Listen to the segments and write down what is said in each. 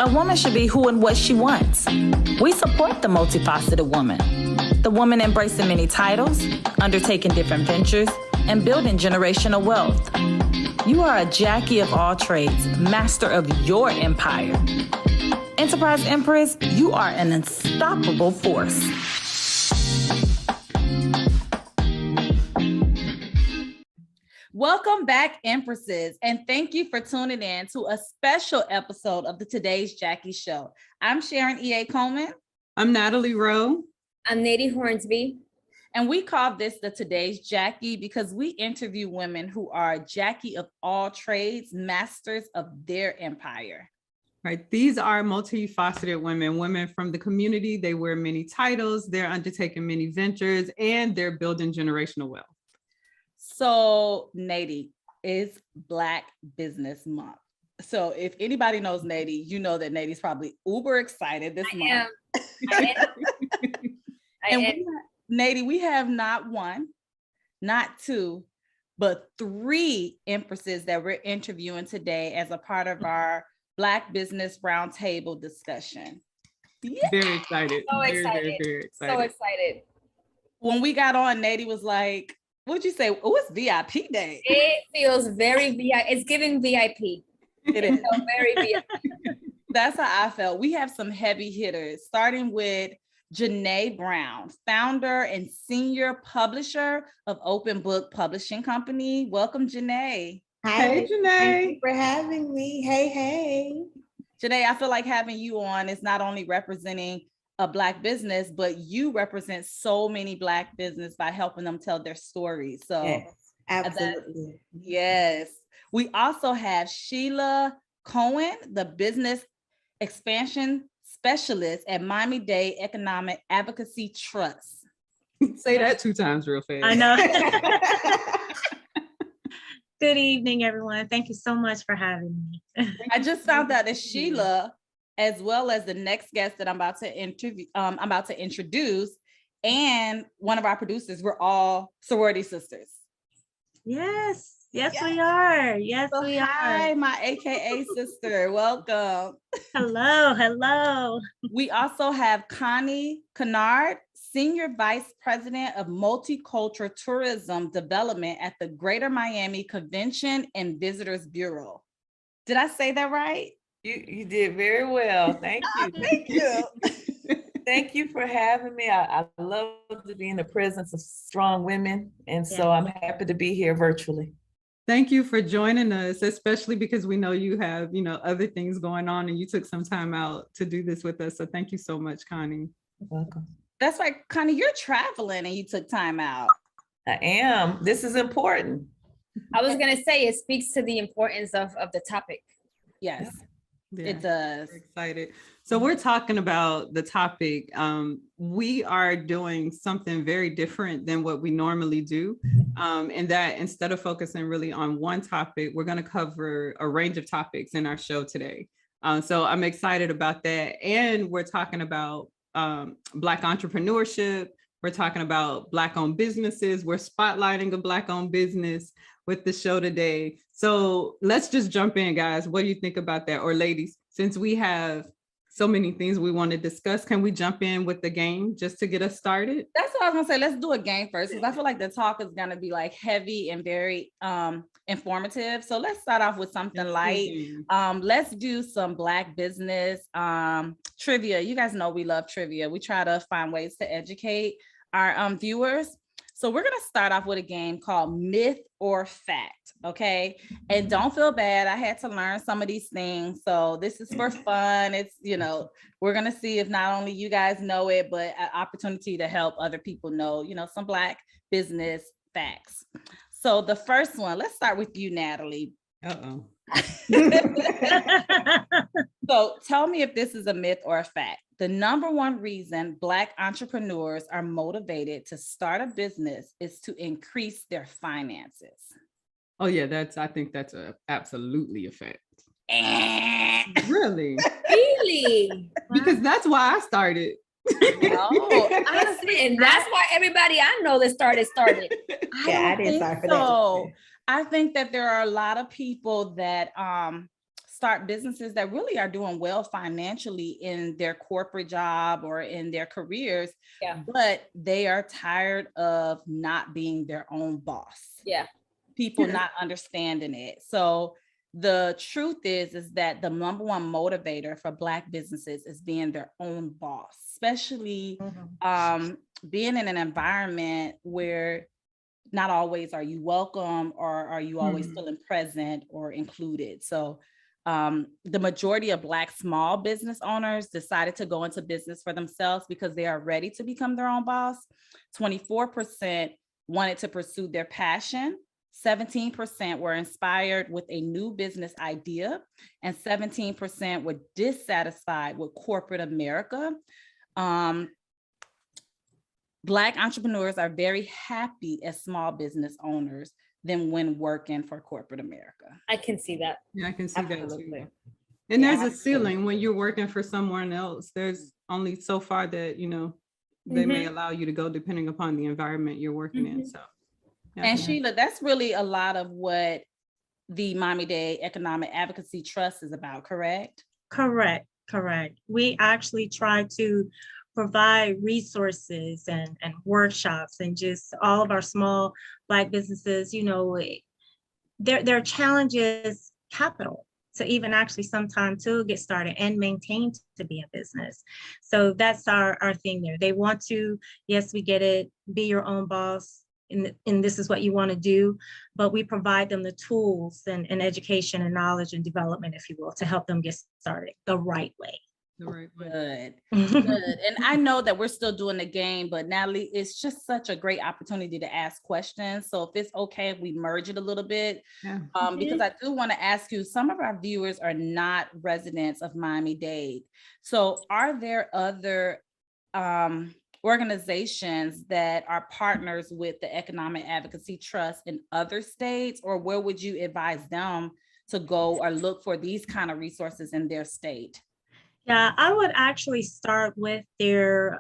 A woman should be who and what she wants. We support the multifaceted woman, the woman embracing many titles, undertaking different ventures, and building generational wealth. You are a Jackie of all trades, master of your empire. Enterprise Empress, you are an unstoppable force. Welcome back, Empresses, and thank you for tuning in to a special episode of the Today's Jackie Show. I'm Sharon E. Coleman. I'm Natalie Rowe. I'm Neidy Hornsby. And we call this the Today's Jackie because we interview women who are Jackie of all trades, masters of their empire. Right. These are multifaceted women from the community. They wear many titles, they're undertaking many ventures, and they're building generational wealth. So Neidy, is Black Business Month. So if anybody knows Neidy, you know that Neidy's probably uber excited this month. Neidy, we have not one, not two, but three Empresses that we're interviewing today as a part of our Black Business Roundtable discussion. Yeah. Very excited. So excited. Very excited. So excited. When we got on, Neidy was like, what'd you say? Oh, it's VIP day. It feels very VIP. It's giving VIP. It is. So very VIP. That's how I felt. We have some heavy hitters, starting with Janee Brown, founder and senior publisher of Open Book Publishing Company. Welcome, Janee. Hi, hey, Janee. Thank you for having me. Hey. Janee, I feel like having you on is not only representing a Black business, but you represent so many Black business by helping them tell their stories. So yes, absolutely. Yes. We also have Shelia Cohen, the business expansion specialist at Miami-Dade Economic Advocacy Trust. Say that 2 times real fast. I know. Good evening, everyone. Thank you so much for having me. I just found out that Shelia, as well as the next guest that I'm about to introduce, and one of our producers, we're all sorority sisters. Yes, we are. Yes, so we hi, are. my AKA sister. Welcome. Hello. We also have Connie Kinnard, Senior Vice President of Multicultural Tourism Development at the Greater Miami Convention and Visitors Bureau. Did I say that right? You did very well. Thank you. Thank you. Thank you for having me. I love to be in the presence of strong women. And so I'm happy to be here virtually. Thank you for joining us, especially because we know you have, other things going on and you took some time out to do this with us. So thank you so much, Connie. You're welcome. That's right, Connie, you're traveling and you took time out. I am. This is important. I was going to say, it speaks to the importance of the topic. Yes. Yeah, it does. Excited. So we're talking about the topic. We are doing something very different than what we normally do. And that instead of focusing really on one topic, we're going to cover a range of topics in our show today. So I'm excited about that. And we're talking about Black entrepreneurship. We're talking about Black-owned businesses. We're spotlighting a Black-owned business with the show today. So let's just jump in, guys. What do you think about that? Or ladies, since we have so many things we want to discuss, can we jump in with the game just to get us started? That's what I was gonna say. Let's do a game first, because I feel like the talk is gonna be like heavy and very informative. So let's start off with something light. Let's do some Black business trivia. You guys know we love trivia. We try to find ways to educate our viewers. So we're going to start off with a game called Myth or Fact, okay? And don't feel bad. I had to learn some of these things. So this is for fun. It's, we're going to see if not only you guys know it, but an opportunity to help other people know, some Black business facts. So the first one, let's start with you, Natalie. Uh-oh. So tell me if this is a myth or a fact. The number one reason Black entrepreneurs are motivated to start a business is to increase their finances. Oh yeah, I think that's absolutely a fact. Really? Really? Because that's why I started. Oh, honestly, and that's why everybody I know that started. I didn't start for that. I think that there are a lot of people that start businesses that really are doing well financially in their corporate job or in their careers, but they are tired of not being their own boss. People not understanding it. So the truth is that the number one motivator for Black businesses is being their own boss, especially being in an environment where not always are you welcome or are you always feeling present or included. So the majority of Black small business owners decided to go into business for themselves because they are ready to become their own boss. 24% wanted to pursue their passion. 17% were inspired with a new business idea, and 17% were dissatisfied with corporate America. Black entrepreneurs are very happy as small business owners than when working for corporate America. I can see that. Yeah, I can see that too. And there's a ceiling when you're working for someone else. There's only so far that, you know, they may allow you to go depending upon the environment you're working in. So, and Shelia, that's really a lot of what the Miami-Dade Economic Advocacy Trust is about, correct? Correct. We actually try to provide resources and workshops, and just all of our small Black businesses, you know, their challenge is capital to even actually sometime to get started and maintain to be a business. So that's our thing there. They want to, yes, we get it, be your own boss, and this is what you want to do, but we provide them the tools and education and knowledge and development, if you will, to help them get started the right way. Good. And I know that we're still doing the game, but Natalie, it's just such a great opportunity to ask questions. So if it's okay if we merge it a little bit, because I do want to ask you, some of our viewers are not residents of Miami-Dade. So are there other organizations that are partners with the Economic Advocacy Trust in other states, or where would you advise them to go or look for these kind of resources in their state? Yeah, I would actually start with their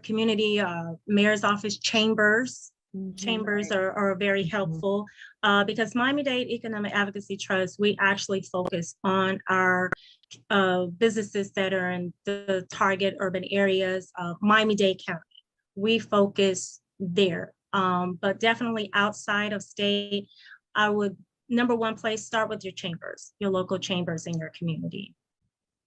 community mayor's office chambers. Chambers are very helpful because Miami-Dade Economic Advocacy Trust, we actually focus on our businesses that are in the target urban areas of Miami-Dade County. We focus there, but definitely outside of state, I would, number one place, start with your chambers, your local chambers in your community.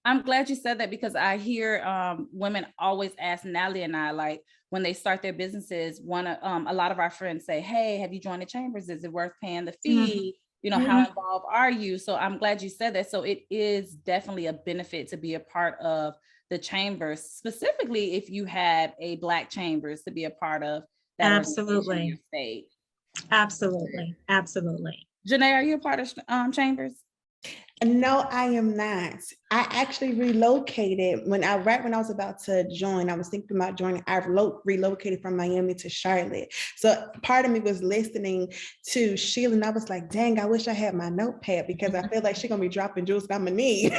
I'm glad you said that, because I hear women always ask Natalie and I, like, when they start their businesses, a lot of our friends say, hey, have you joined the chambers? Is it worth paying the fee? You know, how involved are you? So I'm glad you said that. So it is definitely a benefit to be a part of the chambers, specifically if you have a Black chambers to be a part of that. Absolutely. In your state. Absolutely. Janee, are you a part of chambers? No, I am not. I actually relocated right when I was about to join. I was thinking about joining. I relocated from Miami to Charlotte. So part of me was listening to Shelia, and I was like, dang, I wish I had my notepad, because I feel like she's gonna be dropping jewels that I'm gonna need.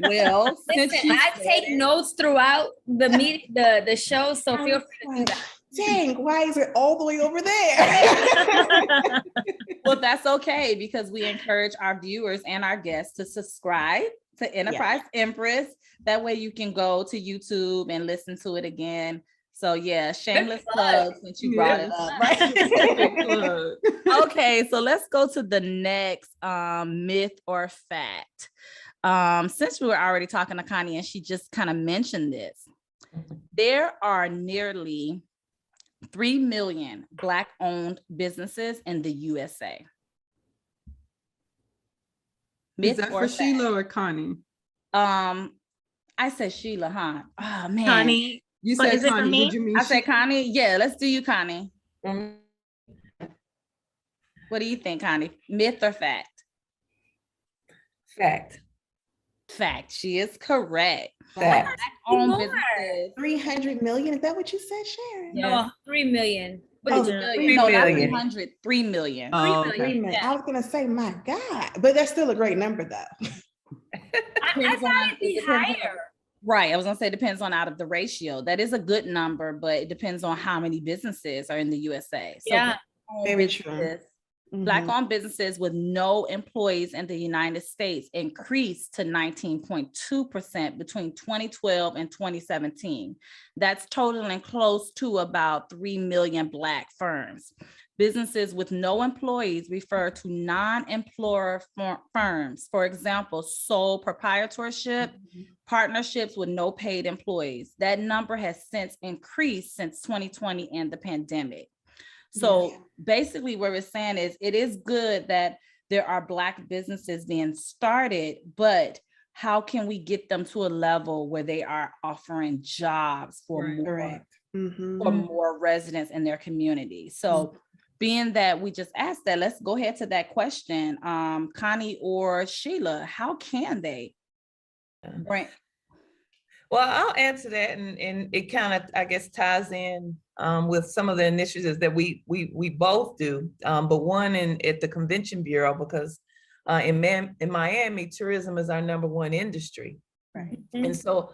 Well, listen, I take notes throughout the meeting, the show, so feel free to do that. Dang, why is it all the way over there? Well, that's okay, because we encourage our viewers and our guests to subscribe to Enterprise Empress. That way you can go to YouTube and listen to it again. So yeah, shameless plug since you brought it up, right? Okay, so let's go to the next myth or fact. Since we were already talking to Connie and she just kind of mentioned this, there are nearly 3 million Black-owned businesses in the USA. Is that for Shelia or Connie? I said Shelia, huh? Oh man, Connie. You said Connie. Did you mean? I said Connie. Yeah, let's do you, Connie. What do you think, Connie? Myth or fact? Fact. She is correct. Fact. Black-owned businesses. 300 million. Is that what you said, Sharon? No, 3 million. No, not 300. 3 million. Oh, 3 million. Yeah. I was gonna say, my God, but that's still a great number, though. I thought it'd be higher. Right. I was gonna say, depends on out of the ratio. That is a good number, but it depends on how many businesses are in the USA. So Yeah. Very true. Black-owned businesses with no employees in the United States increased to 19.2% between 2012 and 2017. That's totaling close to about 3 million Black firms. Businesses with no employees refer to non-employer firms. For example, sole proprietorship, partnerships with no paid employees. That number has since increased since 2020 and the pandemic. So basically what we're saying is it is good that there are Black businesses being started, but how can we get them to a level where they are offering jobs for more residents in their community? So being that we just asked that, let's go ahead to that question. Connie or Shelia, how can they bring? Well, I'll answer that, and it kind of, I guess, ties in with some of the initiatives that we both do, but one at the Convention Bureau, because in Miami, tourism is our #1 industry. Right. And so,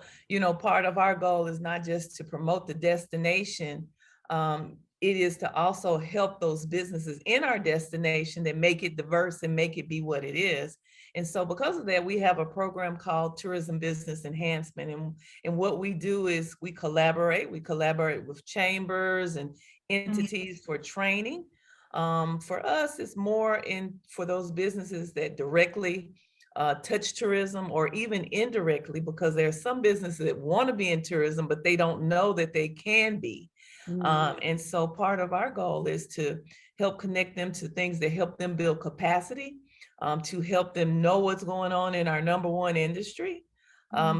part of our goal is not just to promote the destination, it is to also help those businesses in our destination that make it diverse and make it be what it is. And so because of that, we have a program called Tourism Business Enhancement. And what we do is we collaborate with chambers and entities for training. For us, it's more for those businesses that directly touch tourism, or even indirectly, because there are some businesses that want to be in tourism, but they don't know that they can be. And so part of our goal is to help connect them to things that help them build capacity, to help them know what's going on in our #1 industry.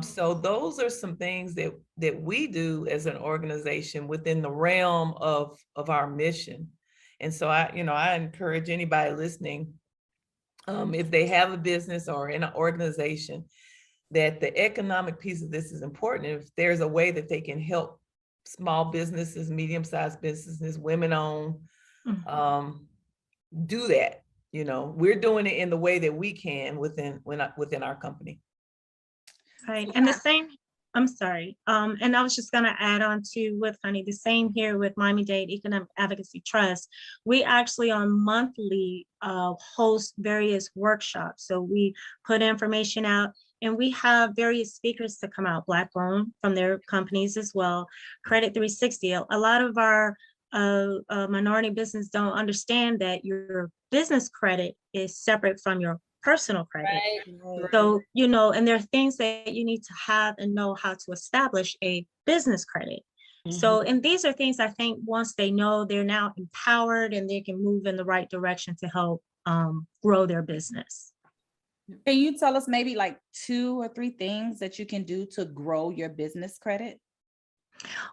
So those are some things that we do as an organization within the realm of our mission. And so I encourage anybody listening, if they have a business or in an organization, that the economic piece of this is important. If there's a way that they can help small businesses, medium-sized businesses, women-owned, do that. We're doing it in the way that we can within our company. Right, and the same, I'm sorry, and I was just gonna add on to with Connie, the same here with Miami-Dade Economic Advocacy Trust. We actually on monthly host various workshops. So we put information out, and we have various speakers to come out, Black-owned from their companies as well. Credit 360, a lot of our minority business don't understand that your business credit is separate from your personal credit. Right. So, and there are things that you need to have and know how to establish a business credit. So, and these are things I think once they know, they're now empowered and they can move in the right direction to help grow their business. Can you tell us maybe like 2 or 3 things that you can do to grow your business credit?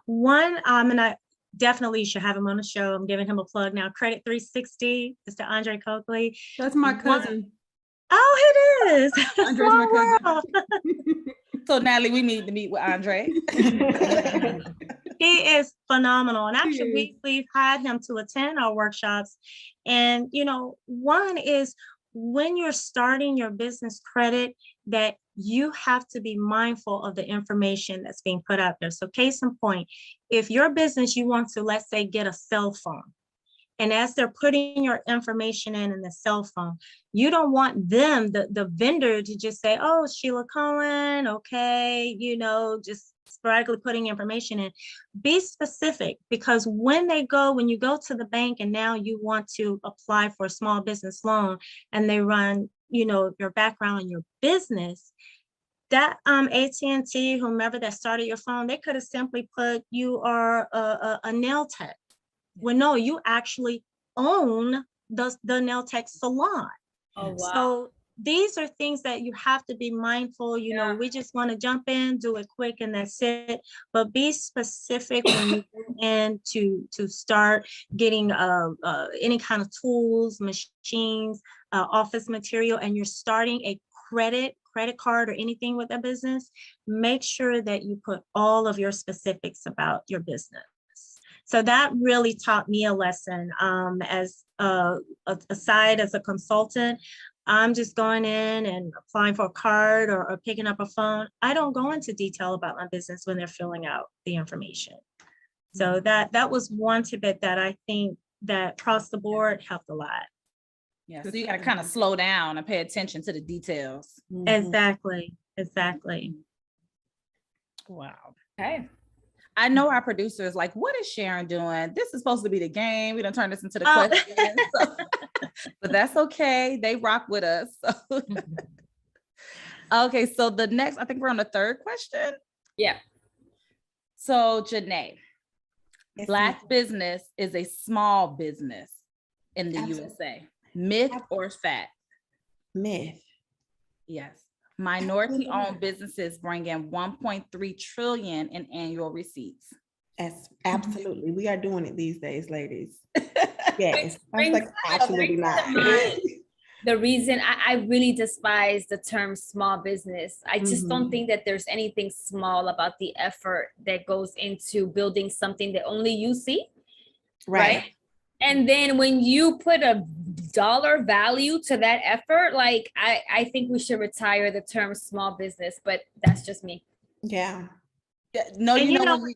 One, and I definitely should have him on the show. I'm giving him a plug now. Credit 360, Mr. Andre Coakley. That's my cousin. Oh, it is. Andre's my cousin. So Natalie, we need to meet with Andre. He is phenomenal. And actually we've had him to attend our workshops. And, one is when you're starting your business credit, that you have to be mindful of the information that's being put out there. So case in point, if your business, you want to, let's say, get a cell phone, and as they're putting your information in the cell phone, you don't want them, the vendor, to just say, oh, Shelia Cohen, okay, just sporadically putting information in. Be specific, because when you go to the bank and now you want to apply for a small business loan and they run, your background and your business, that AT&T, whomever that started your phone, they could have simply put you are a nail tech. Well, no, you actually own the nail tech salon. Oh, wow. So these are things that you have to be mindful. We just want to jump in, do it quick, and that's it. But be specific when you go in to start getting any kind of tools, machines, office material, and you're starting a credit card or anything with a business. Make sure that you put all of your specifics about your business. So that really taught me a lesson. As aside as a consultant, I'm just going in and applying for a card or picking up a phone. I don't go into detail about my business when they're filling out the information. So that was one tidbit that I think that across the board helped a lot. Yeah, so you got to kind of slow down and pay attention to the details. Exactly. Wow. Okay. I know our producer is like, what is Sharon doing? This is supposed to be the game. We don't turn this into the Oh. question. So, but that's okay. They rock with us. So. Okay, so the next, I think we're on the third question. Yeah. So Janee, Yes, Black ma'am. business is a small business in the Absolutely. USA. Myth or fact? Myth. Yes. Minority-owned businesses bring in 1.3 trillion in annual receipts. Yes, absolutely. We are doing it these days, ladies. Yes. I was Brings- like, absolutely brings not. to mind the reason I really despise the term small business. I just don't think that there's anything small about the effort that goes into building something that only you see. Right. And then when you put a dollar value to that effort, like I think we should retire the term small business, but that's just me. Yeah. Yeah, no, And you know,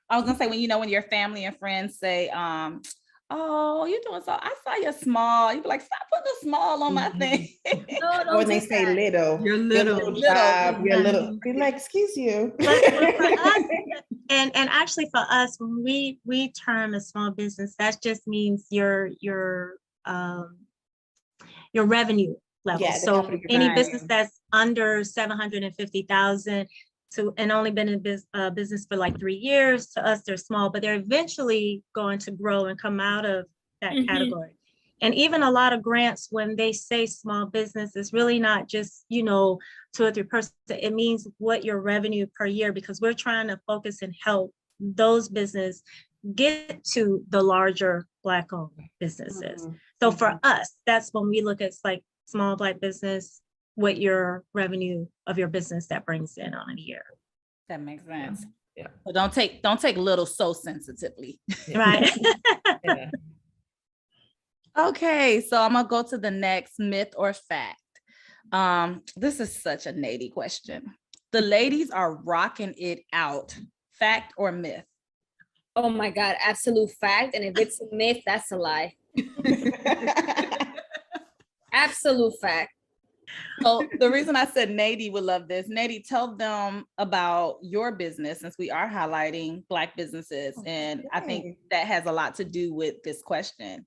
I was gonna say, when your family and friends say, oh, you're doing so, I saw you're small. You be like, stop putting the small on my thing. No, Or when they say little, You're your little. job, you're little. Be like, excuse you. But for us, and actually for us, when we term a small business, that just means your revenue level. Yeah, the So company you're any running. business that's under 750,000 and only been in business for like 3 years, to us, they're small, but they're eventually going to grow and come out of that category. And even a lot of grants, when they say small business, it's really not just, 2 or 3 persons. It means what your revenue per year, because we're trying to focus and help those business get to the larger Black-owned businesses. So for us, that's when we look at like small Black business, what your revenue of your business that brings in on a year. That makes sense. Yeah. But don't take little so sensitively. Right. Yeah. Okay, so I'm gonna go to the next myth or fact. This is such a Neidy question. The ladies are rocking it out. Fact or myth? Oh my God, absolute fact. And if it's a myth, that's a lie. Absolute fact. So the reason I said Neidy would love this, Neidy, tell them about your business, since we are highlighting Black businesses. And I think that has a lot to do with this question.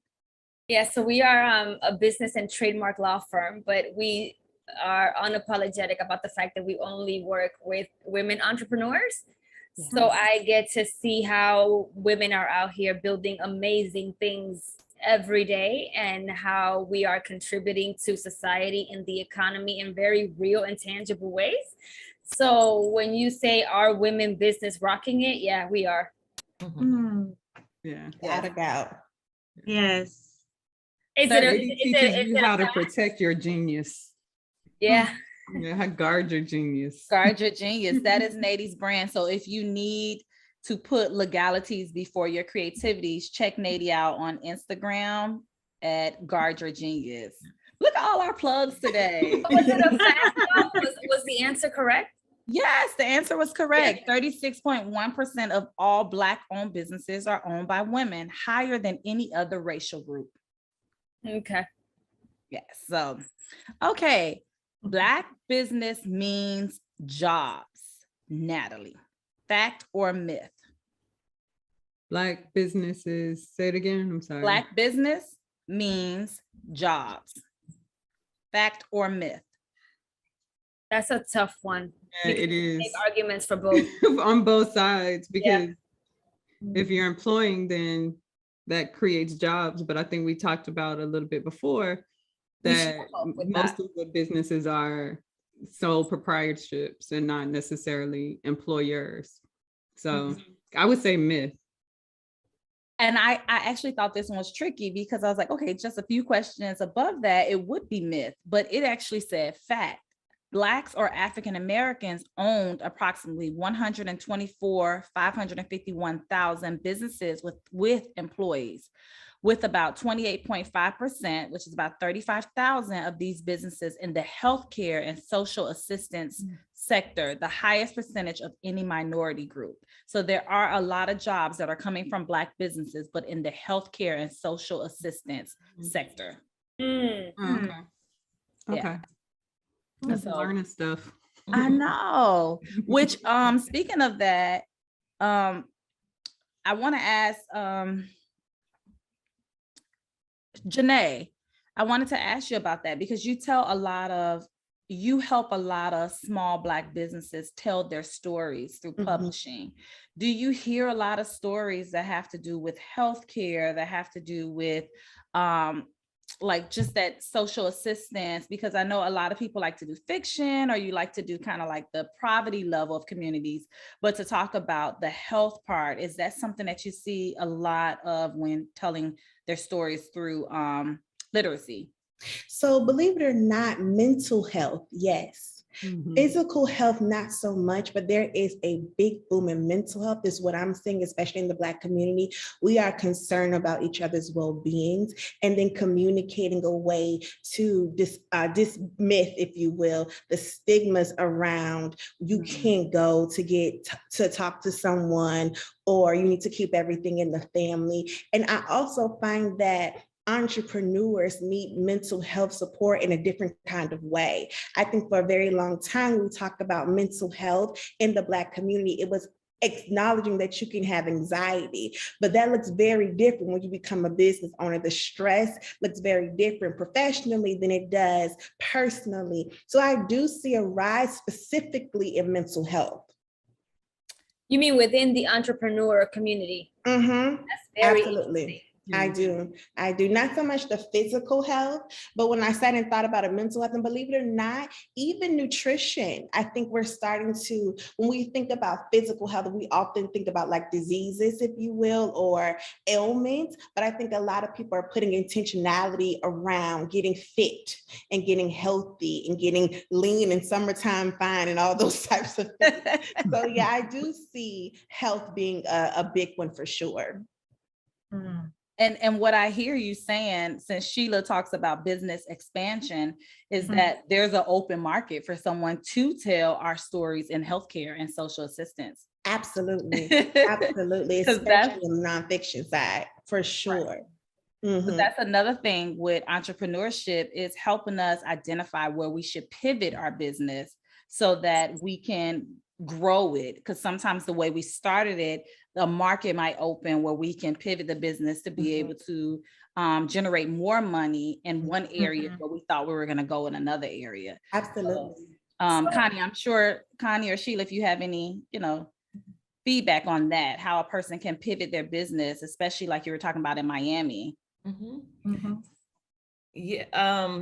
Yeah, so we are a business and trademark law firm, but we are unapologetic about the fact that we only work with women entrepreneurs. So I get to see how women are out here building amazing things every day, and how we are contributing to society and the economy in very real and tangible ways. So when you say, are women business rocking it? Yeah, we are. Yeah. Without a doubt. Yes. It teaches you how to protect your genius. Yeah. Yeah, how guard your genius. Guard your genius. That is Neidy's brand. So if you need to put legalities before your creativities, check Neidy out on Instagram at Guard Your Genius. Look at all our plugs today. Was it a fact? Was the answer correct? Yes, the answer was correct. 36.1% of all Black-owned businesses are owned by women, higher than any other racial group. Okay. Yes. So, okay. Black business means jobs. Natalie, fact or myth? Black businesses, say it again, I'm sorry. Black business means jobs. Fact or myth? That's a tough one. Yeah, it is. Make arguments for both. On both sides, because if you're employing, then that creates jobs. But I think we talked about a little bit before that most of the businesses are sole proprietorships and not necessarily employers. So I would say myth. And I actually thought this one was tricky, because I was like, okay, just a few questions above that, it would be myth, but it actually said fact. Blacks or African Americans owned approximately 551,000 businesses with employees, with about 28.5%, which is about 35,000 of these businesses in the healthcare and social assistance sector, the highest percentage of any minority group. So there are a lot of jobs that are coming from Black businesses, but in the healthcare and social assistance sector. Mm. Okay. Yeah. Okay. That's So- learning stuff. I know. Which speaking of that, I want to ask Janee, I wanted to ask you about that because you help a lot of small Black businesses tell their stories through publishing. Do you hear a lot of stories that have to do with healthcare, that have to do with like just that social assistance? Because I know a lot of people like to do fiction, or you like to do kind of like the poverty level of communities, but to talk about the health part, is that something that you see a lot of when telling their stories through literacy? So believe it or not, mental health, yes. Physical health, not so much, but there is a big boom in mental health is what I'm seeing, especially in the Black community. We are concerned about each other's well-beings and then communicating a way to dismiss, if you will, the stigmas around you can't go to talk to someone, or you need to keep everything in the family. And I also find that entrepreneurs need mental health support in a different kind of way. I think for a very long time, we talked about mental health in the Black community. It was acknowledging that you can have anxiety, but that looks very different when you become a business owner. The stress looks very different professionally than it does personally. So I do see a rise specifically in mental health. You mean within the entrepreneur community? That's very Absolutely. I do. Not so much the physical health, but when I sat and thought about a mental health, and believe it or not, even nutrition, I think we're starting to, when we think about physical health, we often think about like diseases, if you will, or ailments. But I think a lot of people are putting intentionality around getting fit and getting healthy and getting lean and summertime fine and all those types of things. So yeah, I do see health being a big one for sure. And what I hear you saying, since Shelia talks about business expansion, is that there's an open market for someone to tell our stories in healthcare and social assistance. Absolutely. Absolutely. Especially on the nonfiction side, for sure. Right. But that's another thing with entrepreneurship, is helping us identify where we should pivot our business so that we can grow it. Because sometimes the way we started it, the market might open where we can pivot the business to be able to generate more money in one area where we thought we were going to go in another area. Absolutely. Connie, I'm sure Connie or Shelia, if you have any, feedback on that, how a person can pivot their business, especially like you were talking about in Miami. Yeah,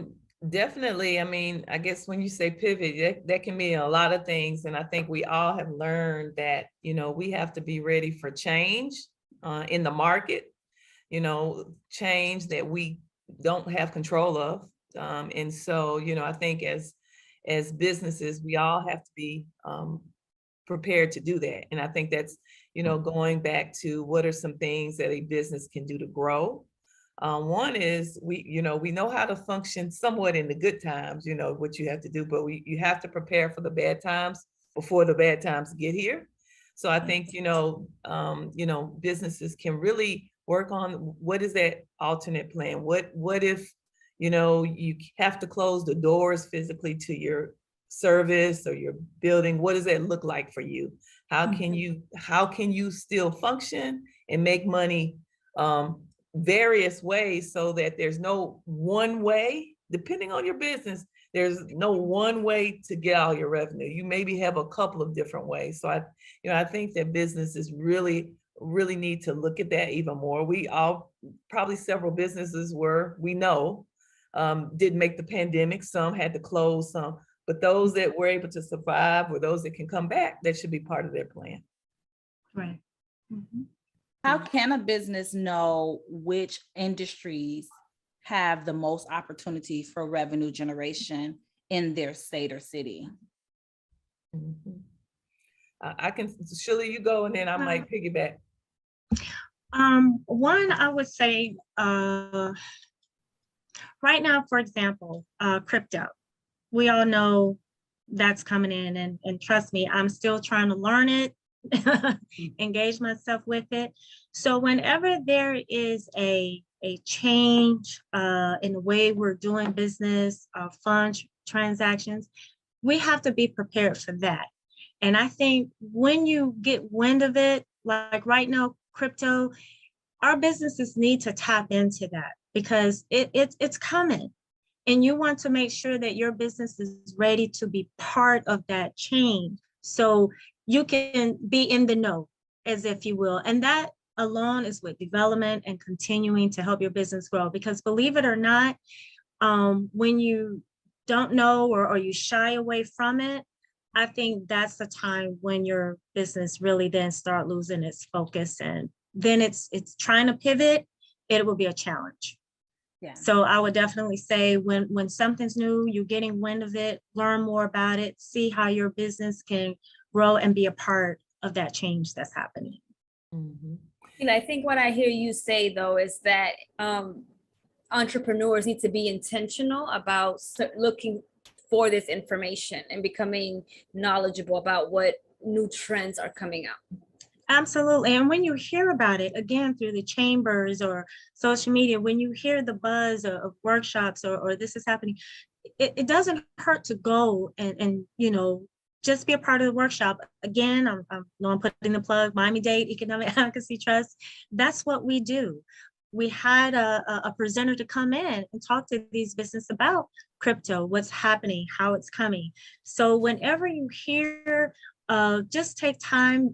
definitely. I mean, I guess when you say pivot, that can mean a lot of things. And I think we all have learned that, we have to be ready for change in the market, change that we don't have control of. And so, I think as businesses, we all have to be prepared to do that. And I think that's, going back to what are some things that a business can do to grow. One is we know how to function somewhat in the good times, what you have to do, but you have to prepare for the bad times before the bad times get here. So I think, businesses can really work on what is that alternate plan? What if, you have to close the doors physically to your service or your building? What does that look like for you? How can you still function and make money various ways, so that there's no one way, depending on your business, there's no one way to get all your revenue. You maybe have a couple of different ways. So I think that businesses really need to look at that even more. We all, probably several businesses didn't make the pandemic. Some had to close, some, but those that were able to survive, or those that can come back, that should be part of their plan. Right. How can a business know which industries have the most opportunity for revenue generation in their state or city? I can, Shelia, you go, and then I might piggyback. One, I would say, right now, for example, crypto. We all know that's coming in, and trust me, I'm still trying to learn it, engage myself with it. So whenever there is a a change in the way we're doing business, fund transactions, we have to be prepared for that. And I think when you get wind of it, like right now, crypto, our businesses need to tap into that because it's coming. And you want to make sure that your business is ready to be part of that change. So you can be in the know, as if you will. And that alone is with development and continuing to help your business grow. Because believe it or not, when you don't know or you shy away from it, I think that's the time when your business really then start losing its focus. And then it's trying to pivot, it will be a challenge. Yeah. So I would definitely say when something's new, you're getting wind of it, learn more about it, see how your business can grow and be a part of that change that's happening. Mm-hmm. And I think what I hear you say though is that entrepreneurs need to be intentional about looking for this information and becoming knowledgeable about what new trends are coming out. Absolutely. And when you hear about it, again, through the chambers or social media, when you hear the buzz of workshops or this is happening, it doesn't hurt to go and just be a part of the workshop. Again, I'm putting the plug, Miami-Dade Economic Advocacy Trust. That's what we do. We had a presenter to come in and talk to these businesses about crypto, what's happening, how it's coming. So whenever you hear, just take time,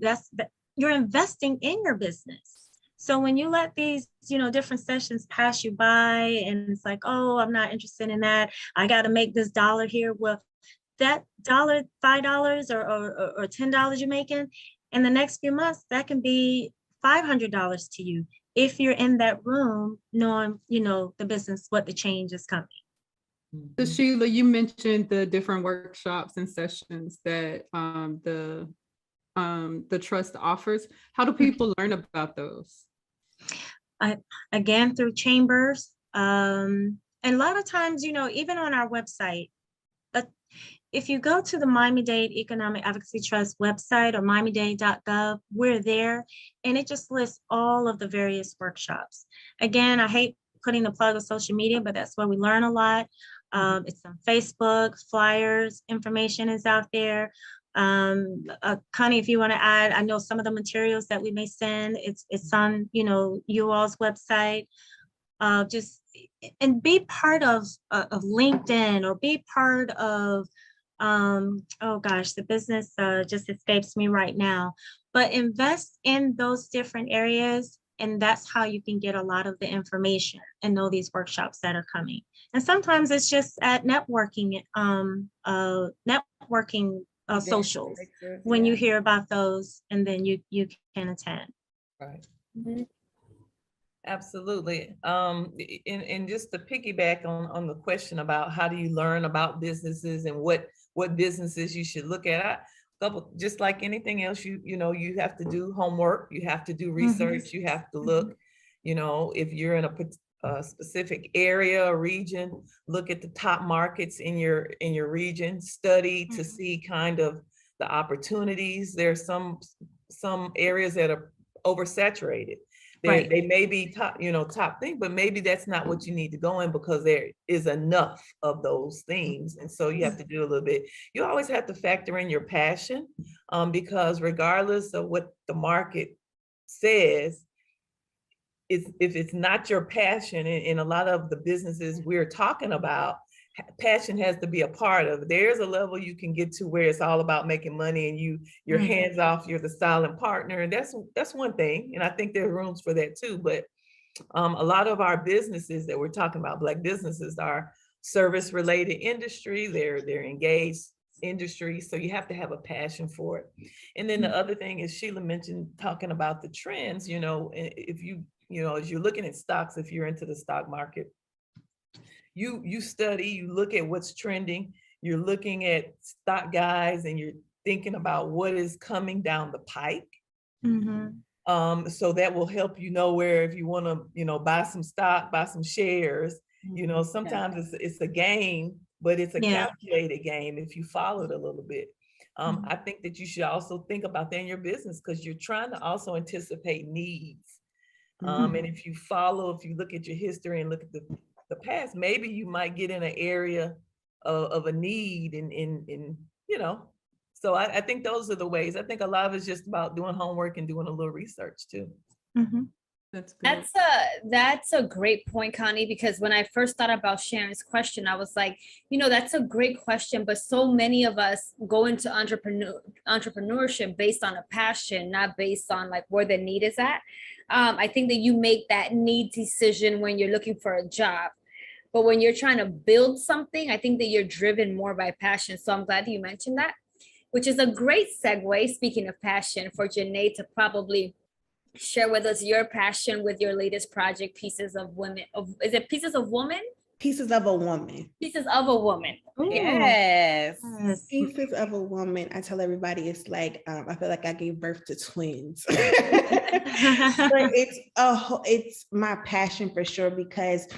you're investing in your business. So when you let these, different sessions pass you by and it's like, oh, I'm not interested in that, I got to make this dollar here. Well, that $5 or $10 you're making in the next few months, that can be $500 to you if you're in that room knowing, the business, what the change is coming. So Shelia, you mentioned the different workshops and sessions that the trust offers. How do people learn about those? Again, through chambers. And a lot of times, even on our website, if you go to the Miami-Dade Economic Advocacy Trust website or miamidade.gov, we're there, and it just lists all of the various workshops. Again, I hate putting the plug of social media, but that's where we learn a lot. It's on Facebook, flyers, information is out there. Connie, if you want to add, I know some of the materials that we may send, it's on, you all's website. And be part of LinkedIn or be part of, oh gosh, the business just escapes me right now, but invest in those different areas. And that's how you can get a lot of the information and know these workshops that are coming. And sometimes it's just at networking socials when you hear about those, and then you can attend. Right. Mm-hmm. Absolutely. And just to piggyback on the question about how do you learn about businesses and what businesses you should look at, just like anything else, you have to do homework, you have to do research, you have to look, if you're in a specific area or region, look at the top markets in your region, study to see kind of the opportunities. There's some areas that are oversaturated. Right. They may be top thing, but maybe that's not what you need to go in because there is enough of those things. And so you have to do a little bit. You always have to factor in your passion because regardless of what the market says, if it's not your passion, in a lot of the businesses we're talking about, passion has to be a part of it. There's a level you can get to where it's all about making money and you're hands off, you're the silent partner. And that's one thing. And I think there are rooms for that too. But a lot of our businesses that we're talking about, Black businesses, are service related industry. They're engaged industry. So you have to have a passion for it. And then the other thing is Shelia mentioned talking about the trends, if as you're looking at stocks, if you're into the stock market, you study, you look at what's trending, you're looking at stock guys, and you're thinking about what is coming down the pike. Mm-hmm. So that will help where if you want to, buy some stock, buy some shares, sometimes it's a game, but it's a calculated game if you follow it a little bit. I think that you should also think about that in your business because you're trying to also anticipate needs. And if you look at your history and look at the past, maybe you might get in an area of a need in so I think those are the ways. I think a lot of it's just about doing homework and doing a little research too. That's good. That's a great point, Connie, because when I first thought about Sharon's question, I was like, that's a great question, but so many of us go into entrepreneurship based on a passion, not based on like where the need is at. I think that you make that need decision when you're looking for a job. But when you're trying to build something, I think that you're driven more by passion. So I'm glad you mentioned that, which is a great segue, speaking of passion, for Janee to probably share with us your passion with your latest project, Pieces of Women. Is it Pieces of Woman? Pieces of a Woman. Pieces of a Woman. Yes. Pieces of a Woman. I tell everybody it's like, I feel like I gave birth to twins. But it's my passion for sure, because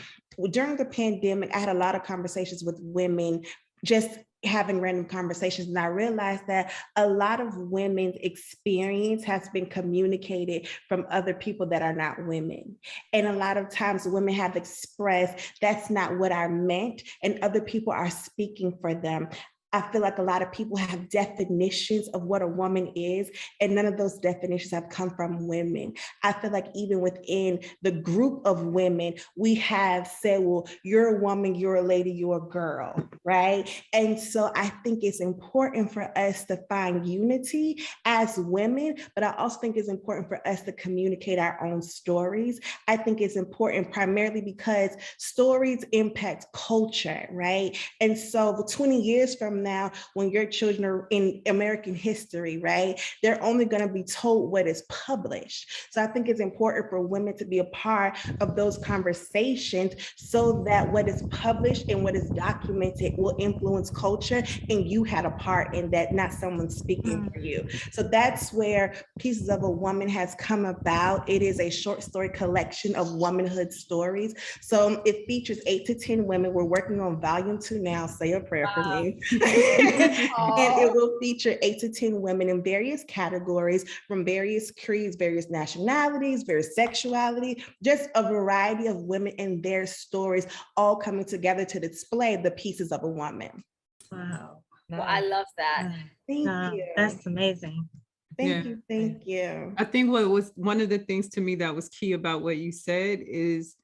during the pandemic, I had a lot of conversations with women, just having random conversations. And I realized that a lot of women's experience has been communicated from other people that are not women. And a lot of times women have expressed, that's not what I meant, and other people are speaking for them. I feel like a lot of people have definitions of what a woman is, and none of those definitions have come from women. I feel like even within the group of women, we have said, well, you're a woman, you're a lady, you're a girl, right? And so I think it's important for us to find unity as women, but I also think it's important for us to communicate our own stories. I think it's important primarily because stories impact culture, right? And so 20 years from now, when your children are in American history, right, they're only going to be told what is published. So I think it's important for women to be a part of those conversations so that what is published and what is documented will influence culture, and you had a part in that, not someone speaking for you. So that's where Pieces of a Woman has come about. It is a short story collection of womanhood stories. So it features 8 to 10 women. We're working on volume 2 now. Say a prayer for me. And it will feature 8 to 10 women in various categories, from various creeds, various nationalities, various sexuality, just a variety of women and their stories, all coming together to display the pieces of a woman. Wow. Well, I love that. Thank you. That's amazing. Thank you. I think what was one of the things to me that was key about what you said is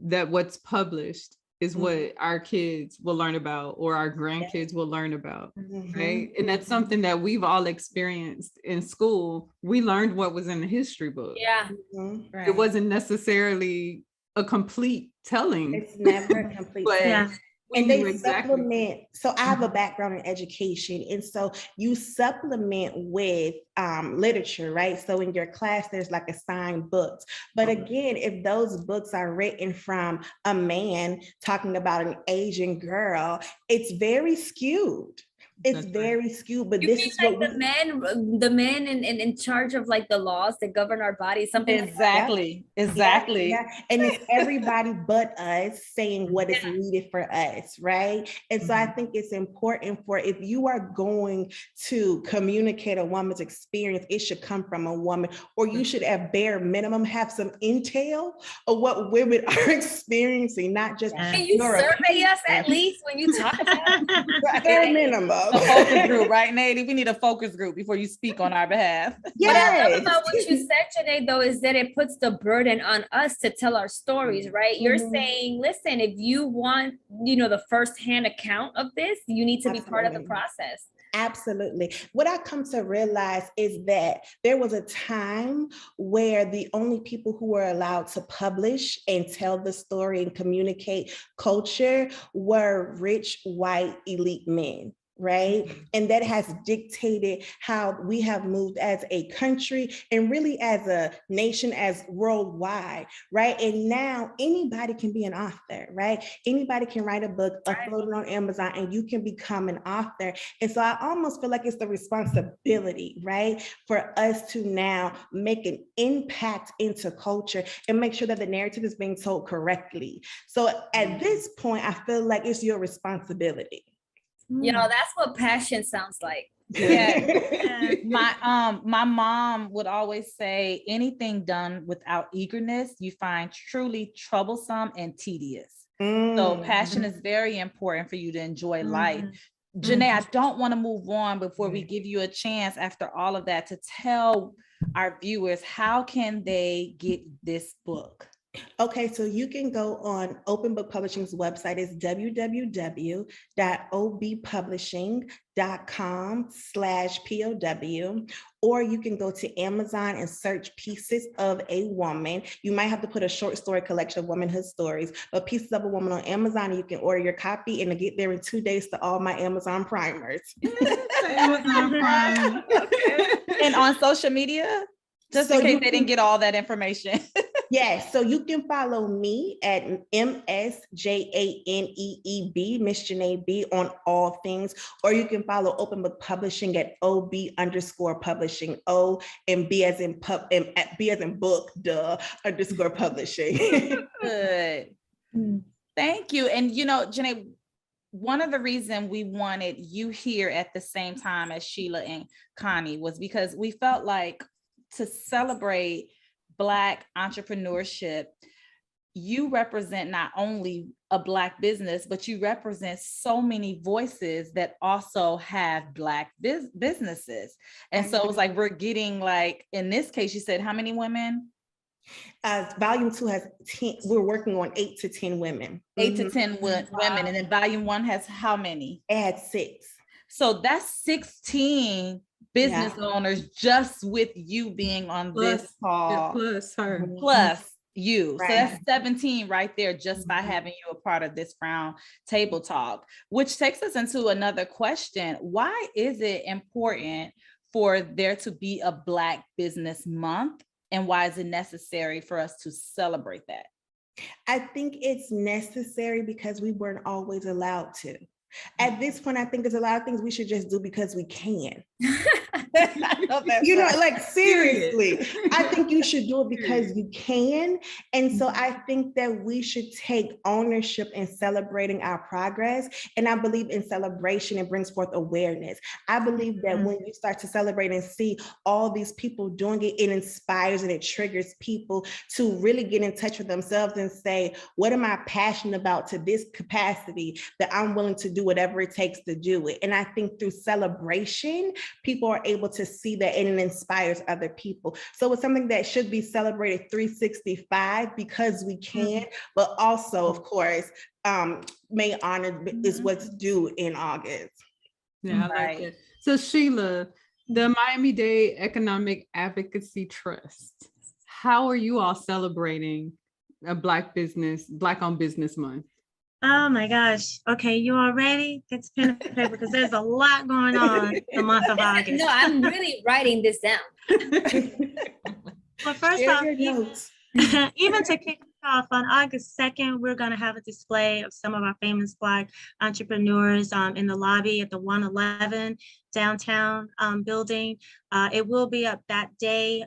that what's published is what our kids will learn about, or our grandkids will learn about, right? And that's something that we've all experienced in school. We learned what was in the history book. Yeah. Right. It wasn't necessarily a complete telling. It's never a complete telling. And they supplement. So I have a background in education. And so you supplement with literature, right? So in your class, there's like assigned books. But again, if those books are written from a man talking about an Asian girl, it's very skewed. It's very skewed, but this is like what the men in charge of like the laws that govern our bodies, something exactly. Yeah. And it's everybody but us saying what is needed for us, right? And so I think it's important for, if you are going to communicate a woman's experience, it should come from a woman, or you should at bare minimum have some intel of what women are experiencing, not just Can you survey us at least when you talk about it? Bare minimum. A focus group, right, Neidy? We need a focus group before you speak on our behalf. What I love about what you said today, though, is that it puts the burden on us to tell our stories, right? You're saying, listen, if you want, the firsthand account of this, you need to be part of the process. Absolutely. What I come to realize is that there was a time where the only people who were allowed to publish and tell the story and communicate culture were rich, white, elite men. Right? And that has dictated how we have moved as a country and really as a nation, as worldwide, right? And now anybody can be an author, right? Anybody can write a book, upload it on Amazon, and you can become an author. And so I almost feel like it's the responsibility, right? For us to now make an impact into culture and make sure that the narrative is being told correctly. So at this point, I feel like it's your responsibility. That's what passion sounds like. Yeah. My mom would always say, anything done without eagerness, you find truly troublesome and tedious. So passion is very important for you to enjoy life. Janee, I don't want to move on before we give you a chance after all of that to tell our viewers, how can they get this book? Okay, so you can go on Open Book Publishing's website. It's www.obpublishing.com/POW, or you can go to Amazon and search Pieces of a Woman. You might have to put a short story collection of womanhood stories, but Pieces of a Woman on Amazon, and you can order your copy and get there in 2 days to all my Amazon primers. Amazon Prime. And on social media, just in case they didn't get all that information. Yes, so you can follow me at MSJANEEB, Miss Janee B, on all things, or you can follow Open Book Publishing at OB_publishing, O and B as in book, _ publishing. Good. Thank you. And Janee, one of the reasons we wanted you here at the same time as Shelia and Connie was because we felt like, to celebrate Black entrepreneurship, you represent not only a Black business, but you represent so many voices that also have Black businesses. And so it was like, we're getting, like, in this case, you said how many women? Volume 2 has 10, we're working on 8 to 10 women. 8 to 10 women. And then volume 1 has how many? It had 6. So that's 16 business owners just with you being on this call. Plus her. Plus you. Right. So that's 17 right there just by having you a part of this round table talk, which takes us into another question. Why is it important for there to be a Black Business Month? And why is it necessary for us to celebrate that? I think it's necessary because we weren't always allowed to. At this point, I think there's a lot of things we should just do because we can. Like seriously, I think you should do it because you can. And so I think that we should take ownership in celebrating our progress. And I believe in celebration, it brings forth awareness. I believe that when you start to celebrate and see all these people doing it, it inspires and it triggers people to really get in touch with themselves and say, what am I passionate about to this capacity that I'm willing to do whatever it takes to do it? And I think through celebration, people are able to see that, and it inspires other people. So it's something that should be celebrated 365 because we can, but also, of course, May honor is what's due in August. Yeah, I like it. So Shelia, the Miami-Dade Economic Advocacy Trust, how are you all celebrating a Black owned business month? Oh my gosh. Okay, you all ready? Get to pen and paper because there's a lot going on the month of August. No, I'm really writing this down. Well, first off, even to kick off on August 2nd, we're going to have a display of some of our famous Black entrepreneurs in the lobby at the 111 downtown building. It will be up that day.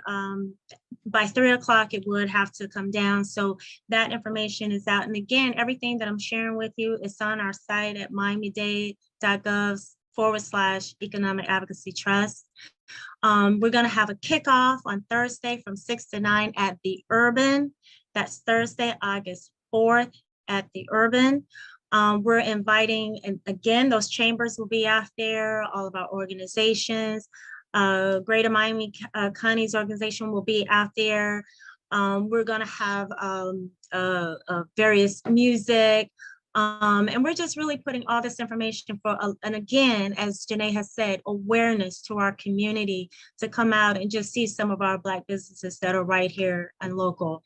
By 3 o'clock, it would have to come down. So that information is out. And again, everything that I'm sharing with you is on our site at miamidade.gov/Economic Advocacy Trust. We're going to have a kickoff on Thursday from 6 to 9 at the Urban. That's Thursday, August 4th at the Urban. We're inviting, and again, those chambers will be out there, all of our organizations. Greater Miami Connie's organization will be out there. We're going to have various music. And we're just really putting all this information and again, as Janee has said, awareness to our community to come out and just see some of our Black businesses that are right here and local.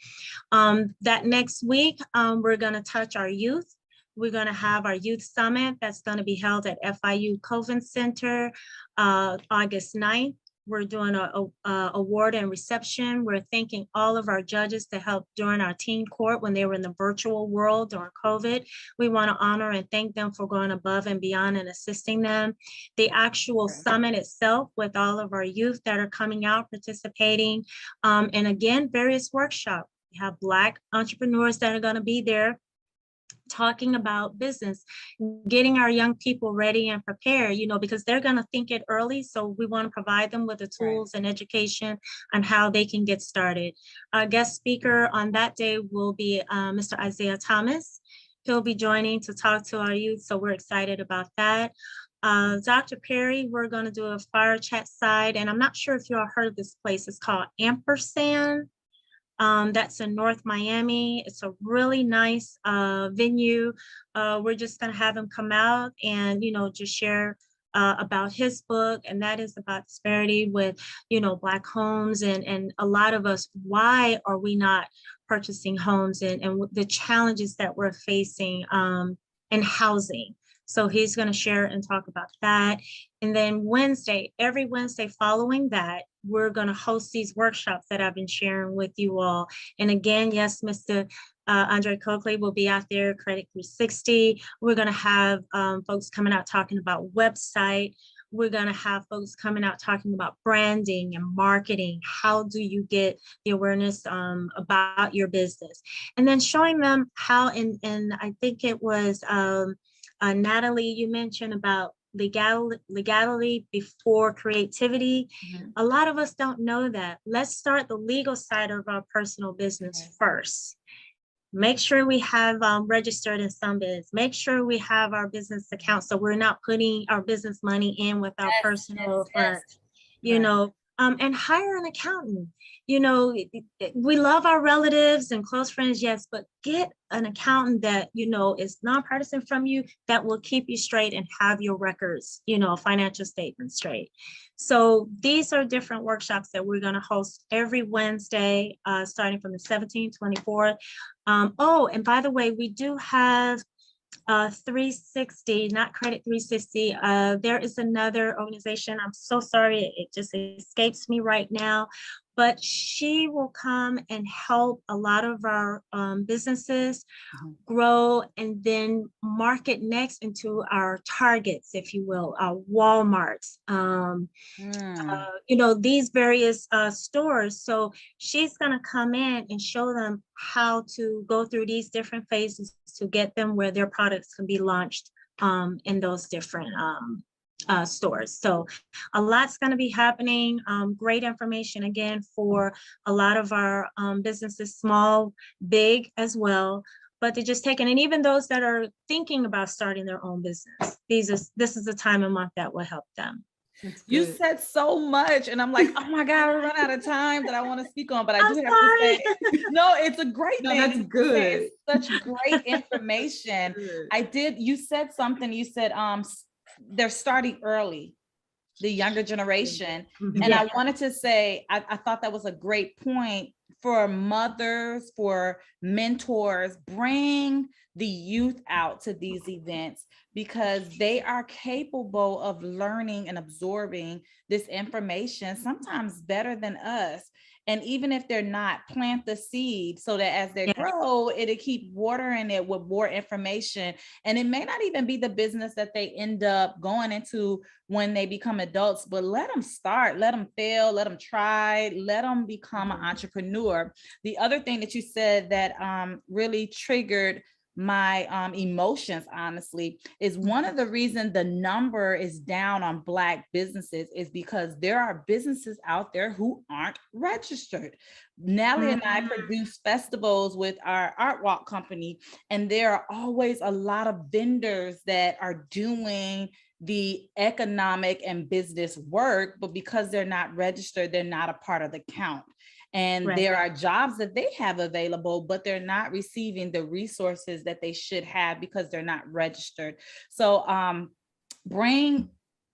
That next week, we're going to touch our youth. We're going to have our youth summit that's going to be held at FIU Coleman Center, August 9th. We're doing a award and reception. We're thanking all of our judges to help during our teen court when they were in the virtual world during COVID. We want to honor and thank them for going above and beyond and assisting them. The actual summit itself with all of our youth that are coming out, participating, and again, various workshops. We have Black entrepreneurs that are going to be there talking about business, getting our young people ready and prepared, because they're going to think it early. So we want to provide them with the tools and education on how they can get started. Our guest speaker on that day will be Mr. Isaiah Thomas. He'll be joining to talk to our youth. So we're excited about that. Dr. Perry, we're going to do a fire chat side. And I'm not sure if you all heard of this place. It's called Ampersand. That's in North Miami. It's a really nice venue. We're just going to have him come out and, just share about his book. And that is about disparity with, Black homes and a lot of us, why are we not purchasing homes and the challenges that we're facing in housing. So he's going to share and talk about that. And then every Wednesday following that, we're going to host these workshops that I've been sharing with you all. And again, yes, Mr. Andre Coakley will be out there, Credit 360. We're going to have folks coming out talking about website. We're going to have folks coming out talking about branding and marketing. How do you get the awareness about your business? And then showing them how, and I think it was Natalie, you mentioned about legality before creativity. Mm-hmm. A lot of us don't know that. Let's start the legal side of our personal business first. Make sure we have registered in some biz. Make sure we have our business account so we're not putting our business money in with our personal funds, and hire an accountant. We love our relatives and close friends, yes, but get an accountant that, is nonpartisan from you, that will keep you straight and have your records, financial statements straight. So these are different workshops that we're going to host every Wednesday, starting from the 17th, 24th. And by the way, we do have 360, not Credit 360. There is another organization. I'm so sorry, it just escapes me right now, but she will come and help a lot of our businesses grow and then market next into our targets, if you will, our Walmarts, these various stores. So she's going to come in and show them how to go through these different phases to get them where their products can be launched in those different stores. So a lot's going to be happening. Great information again for a lot of our businesses, small, big as well. But they're just taking, and even those that are thinking about starting their own business, this is the time of month that will help them. You said so much, and I'm like, oh my God, we run out of time that I want to speak on, but I do have to say, no, it's a great thing. That's good. It's such great information. You said something, you said, they're starting early, the younger generation. Mm-hmm. And I wanted to say, I thought that was a great point for mothers, for mentors, bring the youth out to these events because they are capable of learning and absorbing this information, sometimes better than us. And even if they're not, plant the seed so that as they grow, it'll keep watering it with more information. And it may not even be the business that they end up going into when they become adults, but let them start, let them fail, let them try, let them become an entrepreneur. The other thing that you said that really triggered my emotions, honestly, is one of the reasons the number is down on Black businesses is because there are businesses out there who aren't registered. Natalie and I produce festivals with our Art Walk company, and there are always a lot of vendors that are doing the economic and business work, but because they're not registered, they're not a part of the count. And there are jobs that they have available, but they're not receiving the resources that they should have because they're not registered. So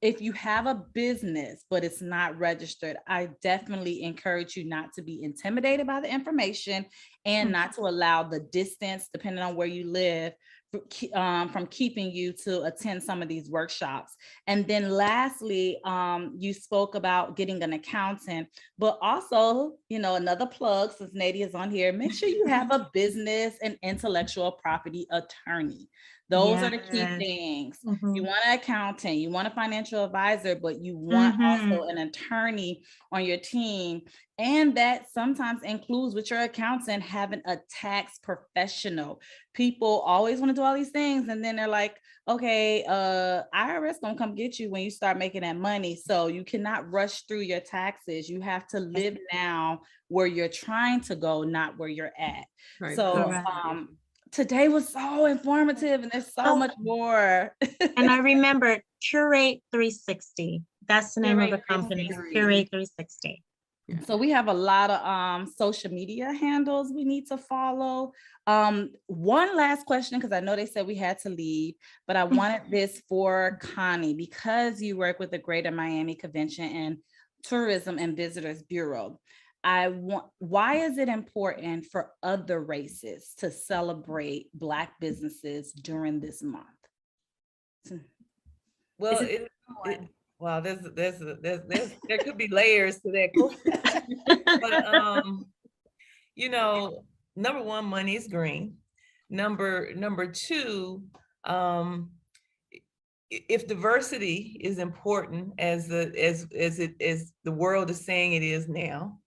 if you have a business, but it's not registered, I definitely encourage you not to be intimidated by the information and not to allow the distance, depending on where you live, from keeping you to attend some of these workshops. And then lastly, you spoke about getting an accountant, but also, another plug, since Neidy is on here, make sure you have a business and intellectual property attorney. Those are the key Yes. things. Mhm. You want an accountant, you want a financial advisor, but you want also an attorney on your team. And that sometimes includes with your accountant having a tax professional. People always want to do all these things, and then they're like, okay, IRS gonna come get you when you start making that money. So you cannot rush through your taxes. You have to live now where you're trying to go, not where you're at. Right. So Correct. today was so informative, and there's so much more. And I remember Curate 360. That's the name of the Curate company. 360. Curate 360. So we have a lot of social media handles we need to follow. One last question, because I know they said we had to leave, but I wanted this for Connie, because you work with the Greater Miami Convention and Tourism and Visitors Bureau. Why is it important for other races to celebrate Black businesses during this month? Well, there could be layers to that question. But you know, number one, money is green. Number two, if diversity is important as the world is saying it is now,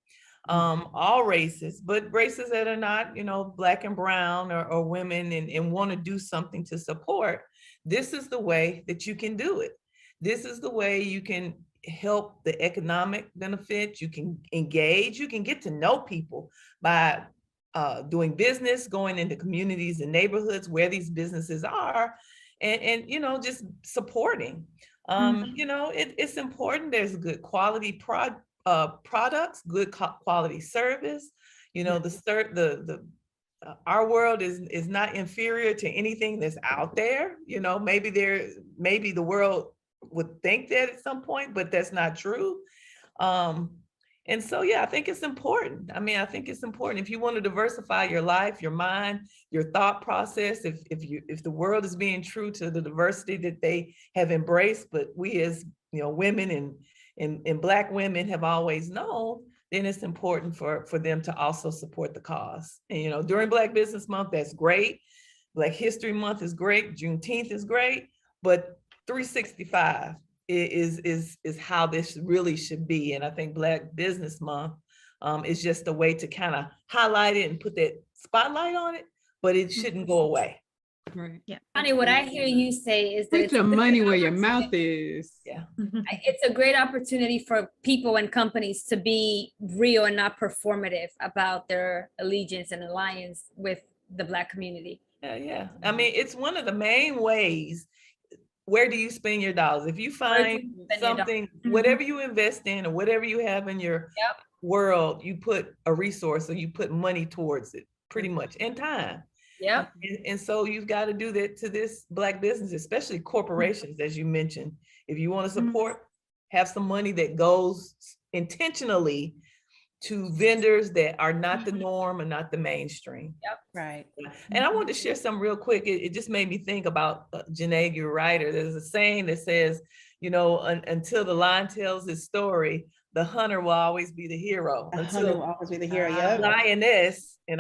all races, but races that are not, Black and brown or women and want to do something to support, this is the way that you can do it. This is the way you can help the economic benefit. You can engage, you can get to know people by doing business, going into communities and neighborhoods where these businesses are, and just supporting. It's important. There's good quality products, good quality service. Our world is not inferior to anything that's out there. Maybe the world would think that at some point, but that's not true. And so, yeah, I think it's important. I think it's important if you want to diversify your life, your mind, your thought process, if the world is being true to the diversity that they have embraced, but we as women and Black women have always known, then it's important for them to also support the cause. And during Black Business Month, that's great. Black History Month is great. Juneteenth is great, but 365 is how this really should be. And I think Black Business Month is just a way to kind of highlight it and put that spotlight on it, but it shouldn't go away. Right. Yeah. Connie, what I hear you say is that Put your money where your mouth is. Yeah. It's a great opportunity for people and companies to be real and not performative about their allegiance and alliance with the Black community. Yeah. It's one of the main ways. Where do you spend your dollars? If you find something, whatever you invest in or whatever you have in your world, you put a resource or you put money towards it, pretty much, and time. Yep. And so you've got to do that to this Black business, especially corporations, as you mentioned. If you want to support, have some money that goes intentionally to vendors that are not the norm and not the mainstream. Yep. Right. And I wanted to share some real quick. It just made me think about Janee, your writer. There's a saying that says, until the lion tells his story, the hunter will always be the hero. The hunter will always be the hero. The lioness can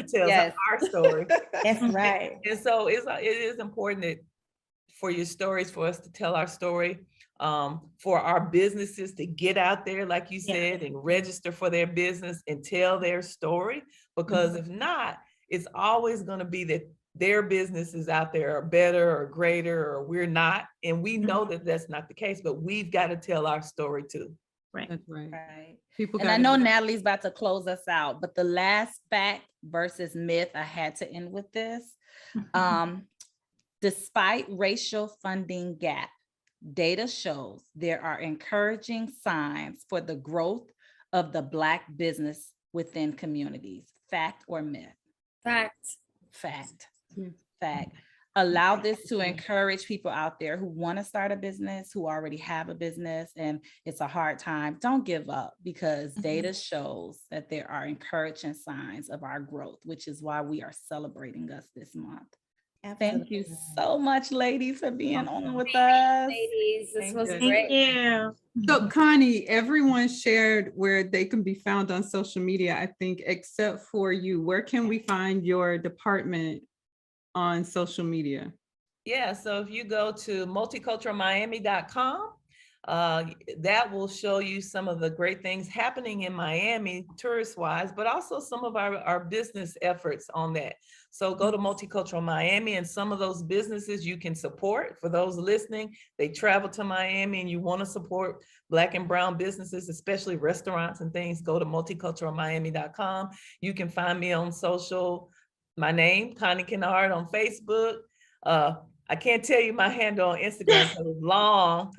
tell our story. That's right. And so it is important that for your stories, for us to tell our story, for our businesses to get out there, like you said, and register for their business and tell their story. Because if not, it's always going to be that their businesses out there are better or greater, or we're not. And we know that that's not the case, but we've got to tell our story too. Right. That's right. Right. People And I know Natalie's about to close us out, but the last fact versus myth, I had to end with this. Despite racial funding gap, data shows there are encouraging signs for the growth of the Black business within communities. Fact or myth? Fact. Fact. Fact. Allow this to encourage people out there who want to start a business, who already have a business, and it's a hard time. Don't give up, because data shows that there are encouraging signs of our growth, which is why we are celebrating us this month. Absolutely. Thank you so much, ladies, for being on with us. Ladies, this was Thank great. Thank you. So Connie, everyone shared where they can be found on social media, I think, except for you. Where can we find your department on social media? Yeah, so if you go to multiculturalmiami.com, that will show you some of the great things happening in Miami tourist-wise, but also some of our business efforts on that. So go to Multicultural Miami, and some of those businesses you can support. For those listening, they travel to Miami and you want to support Black and brown businesses, especially restaurants and things, go to multiculturalmiami.com. You can find me on social. My name, Connie Kinnard, on Facebook. I can't tell you my handle on Instagram because it's long,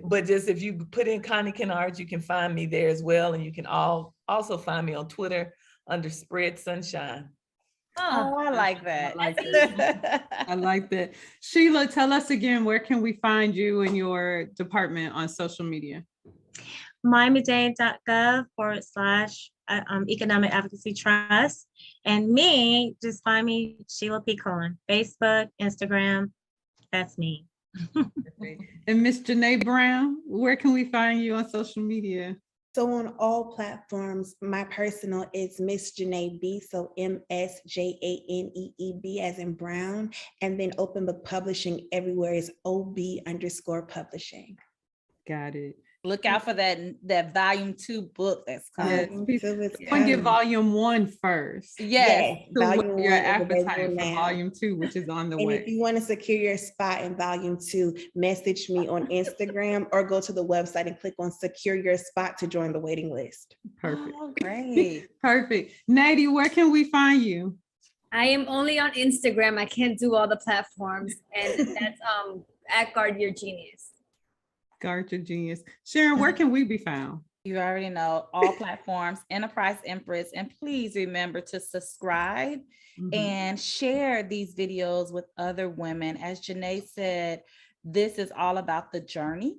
but just if you put in Connie Kinnard, you can find me there as well. And you can also find me on Twitter under Spread Sunshine. Oh, I like that. I like that. Shelia, tell us again, where can we find you and your department on social media? Miami-Dade.gov/Economic Advocacy Trust. And me, just find me, Shelia P. Cohen, Facebook, Instagram. That's me. And Miss Janee Brown, where can we find you on social media? So on all platforms, my personal is Miss Janee B. So MSJANEEB as in Brown. And then Open Book Publishing everywhere is OB_publishing. Got it. Look out for that volume 2 book that's coming. Yes, I'm get volume 1 first. Yes. Volume your appetite for volume 2, which is on the way. And if you want to secure your spot in volume 2, message me on Instagram or go to the website and click on secure your spot to join the waiting list. Perfect. Oh, great. Perfect. Neidy, where can we find you? I am only on Instagram. I can't do all the platforms, and that's at Guard Your Genius. Guard Your Genius. Sharon, where can we be found? You already know, all platforms, Enterprise Empress, and please remember to subscribe and share these videos with other women. As Janee said, this is all about the journey.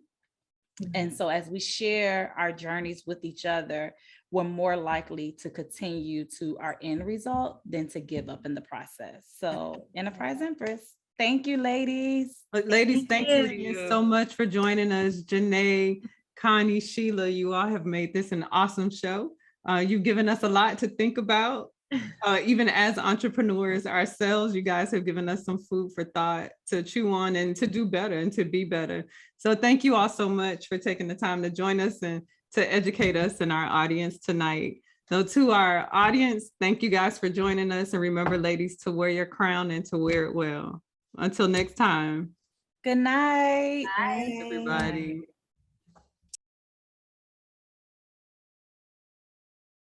And so as we share our journeys with each other, we're more likely to continue to our end result than to give up in the process. So Enterprise Empress. Thank you, ladies. Ladies, thank you so much for joining us. Janee, Connie, Shelia, you all have made this an awesome show. You've given us a lot to think about. Even as entrepreneurs ourselves, you guys have given us some food for thought to chew on and to do better and to be better. So thank you all so much for taking the time to join us and to educate us and our audience tonight. So to our audience, thank you guys for joining us. And remember, ladies, to wear your crown and to wear it well. Until next time. Good night. Bye, everybody.